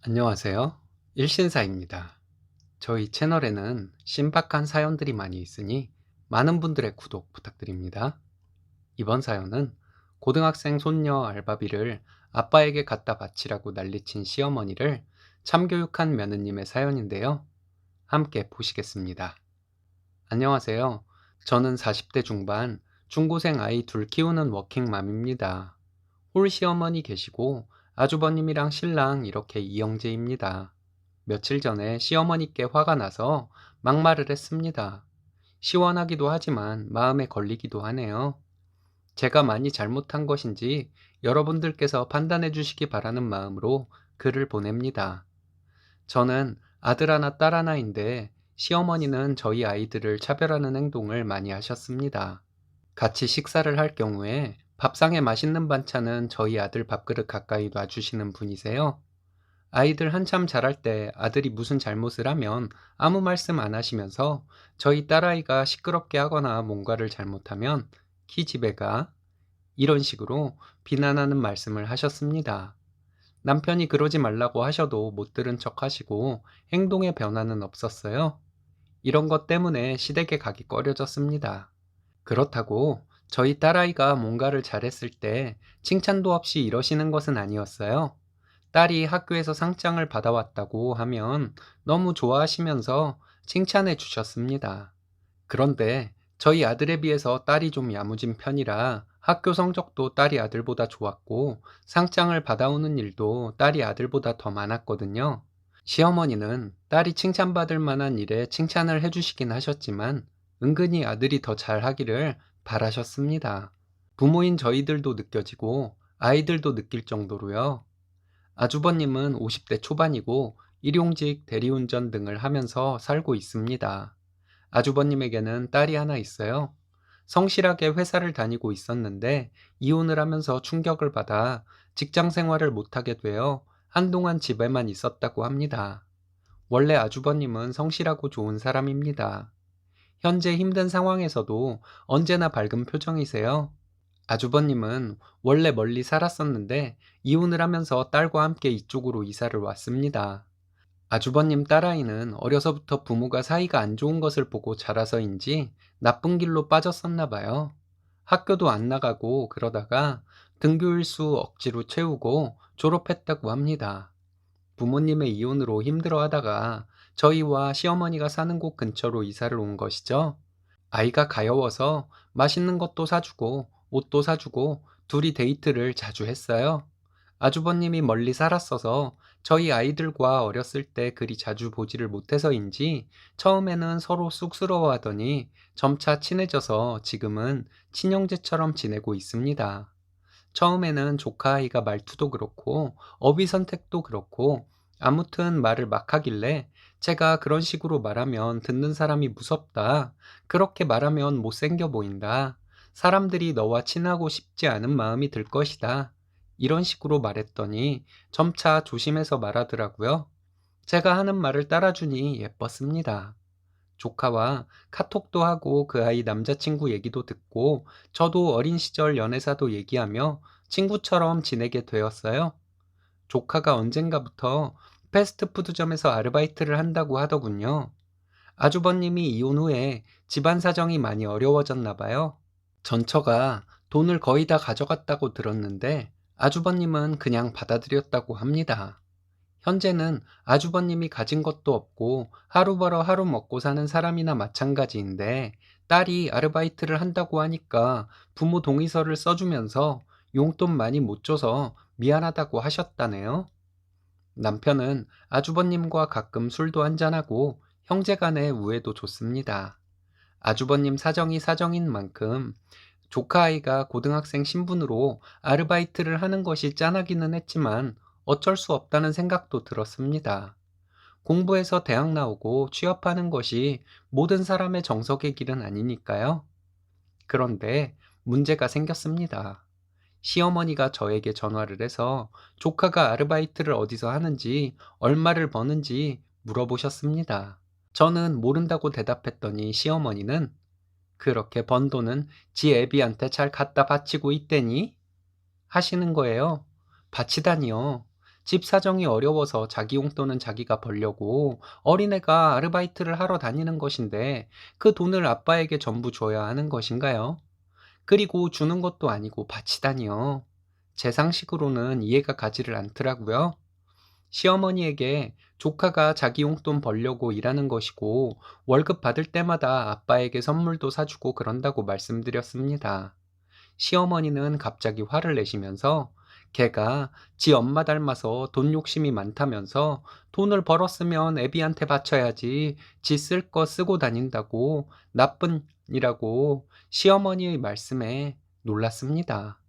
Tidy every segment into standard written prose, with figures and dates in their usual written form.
안녕하세요. 일신사입니다. 저희 채널에는 신박한 사연들이 많이 있으니 많은 분들의 구독 부탁드립니다. 이번 사연은 고등학생 손녀 알바비를 아빠에게 갖다 바치라고 난리친 시어머니를 참교육한 며느님의 사연인데요. 함께 보시겠습니다. 안녕하세요. 저는 40대 중반 중고생 아이 둘 키우는 워킹맘입니다. 홀 시어머니 계시고 아주버님이랑 신랑 이렇게 이형제입니다. 며칠 전에 시어머니께 화가 나서 막말을 했습니다. 시원하기도 하지만 마음에 걸리기도 하네요. 제가 많이 잘못한 것인지 여러분들께서 판단해 주시기 바라는 마음으로 글을 보냅니다. 저는 아들 하나 딸 하나인데 시어머니는 저희 아이들을 차별하는 행동을 많이 하셨습니다. 같이 식사를 할 경우에 밥상에 맛있는 반찬은 저희 아들 밥그릇 가까이 놔주시는 분이세요. 아이들 한참 자랄 때 아들이 무슨 잘못을 하면 아무 말씀 안 하시면서 저희 딸아이가 시끄럽게 하거나 뭔가를 잘못하면 키 집에 가 이런 식으로 비난하는 말씀을 하셨습니다. 남편이 그러지 말라고 하셔도 못 들은 척 하시고 행동의 변화는 없었어요. 이런 것 때문에 시댁에 가기 꺼려졌습니다. 그렇다고 저희 딸아이가 뭔가를 잘했을 때 칭찬도 없이 이러시는 것은 아니었어요. 딸이 학교에서 상장을 받아왔다고 하면 너무 좋아하시면서 칭찬해 주셨습니다. 그런데 저희 아들에 비해서 딸이 좀 야무진 편이라 학교 성적도 딸이 아들보다 좋았고 상장을 받아오는 일도 딸이 아들보다 더 많았거든요. 시어머니는 딸이 칭찬받을 만한 일에 칭찬을 해주시긴 하셨지만 은근히 아들이 더 잘하기를 바라셨습니다. 부모인 저희들도 느껴지고 아이들도 느낄 정도로요. 아주버님은 50대 초반이고 일용직 대리운전 등을 하면서 살고 있습니다. 아주버님에게는 딸이 하나 있어요. 성실하게 회사를 다니고 있었는데 이혼을 하면서 충격을 받아 직장 생활을 못하게 되어 한동안 집에만 있었다고 합니다. 원래 아주버님은 성실하고 좋은 사람입니다. 현재 힘든 상황에서도 언제나 밝은 표정이세요. 아주버님은 원래 멀리 살았었는데 이혼을 하면서 딸과 함께 이쪽으로 이사를 왔습니다. 아주버님 딸아이는 어려서부터 부모가 사이가 안 좋은 것을 보고 자라서인지 나쁜 길로 빠졌었나 봐요. 학교도 안 나가고 그러다가 등교일수 억지로 채우고 졸업했다고 합니다. 부모님의 이혼으로 힘들어 하다가 저희와 시어머니가 사는 곳 근처로 이사를 온 것이죠. 아이가 가여워서 맛있는 것도 사주고 옷도 사주고 둘이 데이트를 자주 했어요. 아주버님이 멀리 살았어서 저희 아이들과 어렸을 때 그리 자주 보지를 못해서인지 처음에는 서로 쑥스러워하더니 점차 친해져서 지금은 친형제처럼 지내고 있습니다. 처음에는 조카 아이가 말투도 그렇고 어휘 선택도 그렇고 아무튼 말을 막 하길래 제가 그런 식으로 말하면 듣는 사람이 무섭다. 그렇게 말하면 못생겨 보인다. 사람들이 너와 친하고 싶지 않은 마음이 들 것이다. 이런 식으로 말했더니 점차 조심해서 말하더라고요. 제가 하는 말을 따라주니 예뻤습니다. 조카와 카톡도 하고 그 아이 남자친구 얘기도 듣고 저도 어린 시절 연애사도 얘기하며 친구처럼 지내게 되었어요. 조카가 언젠가부터 패스트푸드점에서 아르바이트를 한다고 하더군요. 아주버님이 이혼 후에 집안 사정이 많이 어려워졌나 봐요. 전처가 돈을 거의 다 가져갔다고 들었는데 아주버님은 그냥 받아들였다고 합니다. 현재는 아주버님이 가진 것도 없고 하루 벌어 하루 먹고 사는 사람이나 마찬가지인데 딸이 아르바이트를 한다고 하니까 부모 동의서를 써주면서 용돈 많이 못 줘서 미안하다고 하셨다네요. 남편은 아주버님과 가끔 술도 한잔하고 형제간의 우애도 좋습니다. 아주버님 사정이 사정인 만큼 조카 아이가 고등학생 신분으로 아르바이트를 하는 것이 짠하기는 했지만 어쩔 수 없다는 생각도 들었습니다. 공부해서 대학 나오고 취업하는 것이 모든 사람의 정석의 길은 아니니까요. 그런데 문제가 생겼습니다. 시어머니가 저에게 전화를 해서 조카가 아르바이트를 어디서 하는지 얼마를 버는지 물어보셨습니다. 저는 모른다고 대답했더니 시어머니는 그렇게 번 돈은 지 애비한테 잘 갖다 바치고 있대니? 하시는 거예요. 바치다니요. 집 사정이 어려워서 자기 용돈은 자기가 벌려고 어린애가 아르바이트를 하러 다니는 것인데 그 돈을 아빠에게 전부 줘야 하는 것인가요? 그리고 주는 것도 아니고 바치다니요. 제 상식으로는 이해가 가지를 않더라고요. 시어머니에게 조카가 자기 용돈 벌려고 일하는 것이고 월급 받을 때마다 아빠에게 선물도 사주고 그런다고 말씀드렸습니다. 시어머니는 갑자기 화를 내시면서 걔가 지 엄마 닮아서 돈 욕심이 많다면서 돈을 벌었으면 애비한테 바쳐야지 지 쓸 거 쓰고 다닌다고 나쁜이라고 시어머니의 말씀에 놀랐습니다.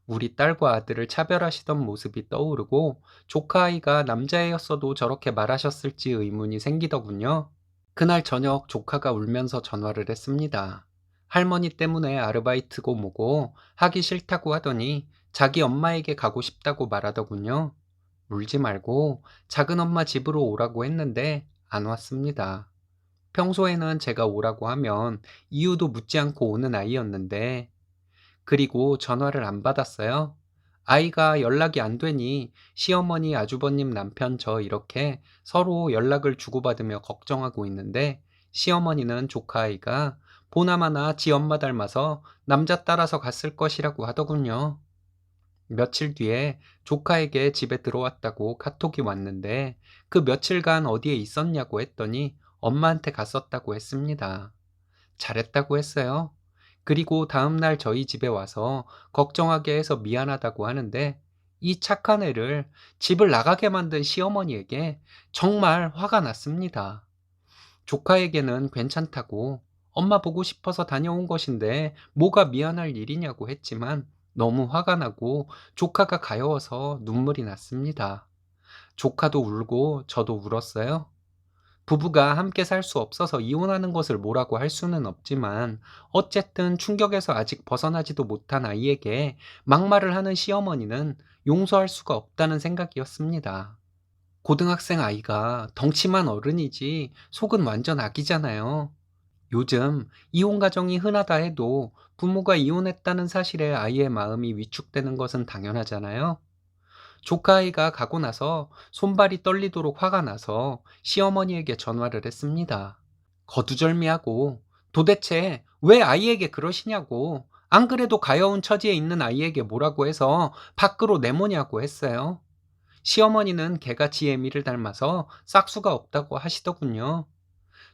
우리 딸과 아들을 차별하시던 모습이 떠오르고 조카 아이가 남자애였어도 저렇게 말하셨을지 의문이 생기더군요. 그날 저녁 조카가 울면서 전화를 했습니다. 할머니 때문에 아르바이트고 뭐고 하기 싫다고 하더니 자기 엄마에게 가고 싶다고 말하더군요. 울지 말고 작은 엄마 집으로 오라고 했는데 안 왔습니다. 평소에는 제가 오라고 하면 이유도 묻지 않고 오는 아이였는데 그리고 전화를 안 받았어요. 아이가 연락이 안 되니 시어머니, 아주버님 남편 저 이렇게 서로 연락을 주고받으며 걱정하고 있는데 시어머니는 조카 아이가 보나마나 지 엄마 닮아서 남자 따라서 갔을 것이라고 하더군요. 며칠 뒤에 조카에게 집에 들어왔다고 카톡이 왔는데 그 며칠간 어디에 있었냐고 했더니 엄마한테 갔었다고 했습니다. 잘했다고 했어요. 그리고 다음날 저희 집에 와서 걱정하게 해서 미안하다고 하는데 이 착한 애를 집을 나가게 만든 시어머니에게 정말 화가 났습니다. 조카에게는 괜찮다고 엄마 보고 싶어서 다녀온 것인데 뭐가 미안할 일이냐고 했지만 너무 화가 나고 조카가 가여워서 눈물이 났습니다. 조카도 울고 저도 울었어요. 부부가 함께 살 수 없어서 이혼하는 것을 뭐라고 할 수는 없지만 어쨌든 충격에서 아직 벗어나지도 못한 아이에게 막말을 하는 시어머니는 용서할 수가 없다는 생각이었습니다. 고등학생 아이가 덩치만 어른이지 속은 완전 아기잖아요. 요즘 이혼 가정이 흔하다 해도 부모가 이혼했다는 사실에 아이의 마음이 위축되는 것은 당연하잖아요. 조카 아이가 가고 나서 손발이 떨리도록 화가 나서 시어머니에게 전화를 했습니다. 거두절미하고 도대체 왜 아이에게 그러시냐고 안 그래도 가여운 처지에 있는 아이에게 뭐라고 해서 밖으로 내모냐고 했어요. 시어머니는 개가 지 애미를 닮아서 싹수가 없다고 하시더군요.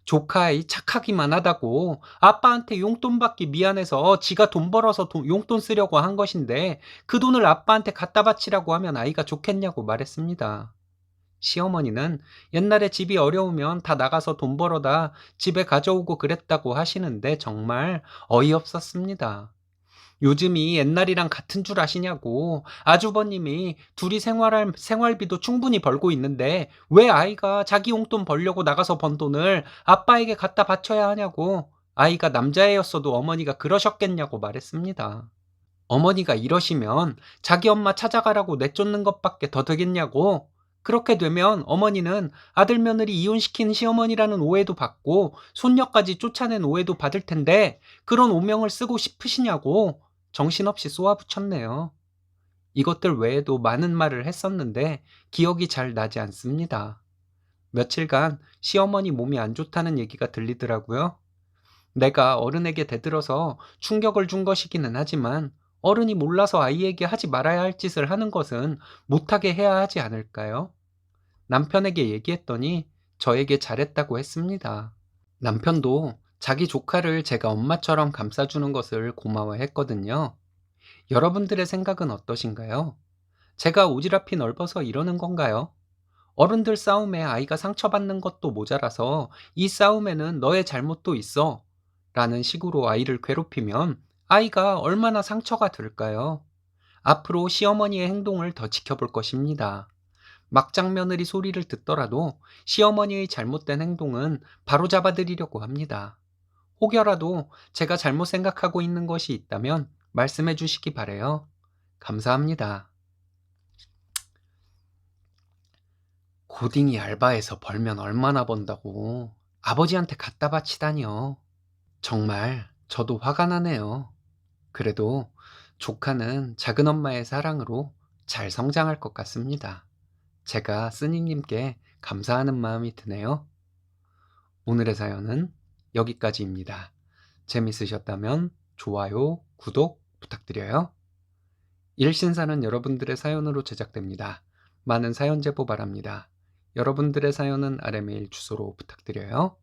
조카아이 착하기만 하다고 아빠한테 용돈 받기 미안해서 지가 돈 벌어서 용돈 쓰려고 한 것인데 그 돈을 아빠한테 갖다 바치라고 하면 아이가 좋겠냐고 말했습니다. 시어머니는 옛날에 집이 어려우면 다 나가서 돈 벌어다 집에 가져오고 그랬다고 하시는데 정말 어이없었습니다. 요즘이 옛날이랑 같은 줄 아시냐고 아주버님이 둘이 생활할 생활비도 충분히 벌고 있는데 왜 아이가 자기 용돈 벌려고 나가서 번 돈을 아빠에게 갖다 바쳐야 하냐고 아이가 남자애였어도 어머니가 그러셨겠냐고 말했습니다. 어머니가 이러시면 자기 엄마 찾아가라고 내쫓는 것밖에 더 되겠냐고 그렇게 되면 어머니는 아들 며느리 이혼시킨 시어머니라는 오해도 받고 손녀까지 쫓아낸 오해도 받을 텐데 그런 오명을 쓰고 싶으시냐고 정신없이 쏘아붙였네요. 이것들 외에도 많은 말을 했었는데 기억이 잘 나지 않습니다. 며칠간 시어머니 몸이 안 좋다는 얘기가 들리더라고요. 내가 어른에게 대들어서 충격을 준 것이기는 하지만 어른이 몰라서 아이에게 하지 말아야 할 짓을 하는 것은 못하게 해야 하지 않을까요? 남편에게 얘기했더니 저에게 잘했다고 했습니다. 남편도 자기 조카를 제가 엄마처럼 감싸주는 것을 고마워했거든요. 여러분들의 생각은 어떠신가요? 제가 오지랖이 넓어서 이러는 건가요? 어른들 싸움에 아이가 상처받는 것도 모자라서 이 싸움에는 너의 잘못도 있어. 라는 식으로 아이를 괴롭히면 아이가 얼마나 상처가 될까요? 앞으로 시어머니의 행동을 더 지켜볼 것입니다. 막장 며느리 소리를 듣더라도 시어머니의 잘못된 행동은 바로잡아드리려고 합니다. 혹여라도 제가 잘못 생각하고 있는 것이 있다면 말씀해 주시기 바래요. 감사합니다. 고딩이 알바해서 벌면 얼마나 번다고 아버지한테 갖다 바치다니요. 정말 저도 화가 나네요. 그래도 조카는 작은 엄마의 사랑으로 잘 성장할 것 같습니다. 제가 스님님께 감사하는 마음이 드네요. 오늘의 사연은 여기까지입니다. 재밌으셨다면 좋아요, 구독 부탁드려요. 일신사는 여러분들의 사연으로 제작됩니다. 많은 사연 제보 바랍니다. 여러분들의 사연은 아래 메일 주소로 부탁드려요.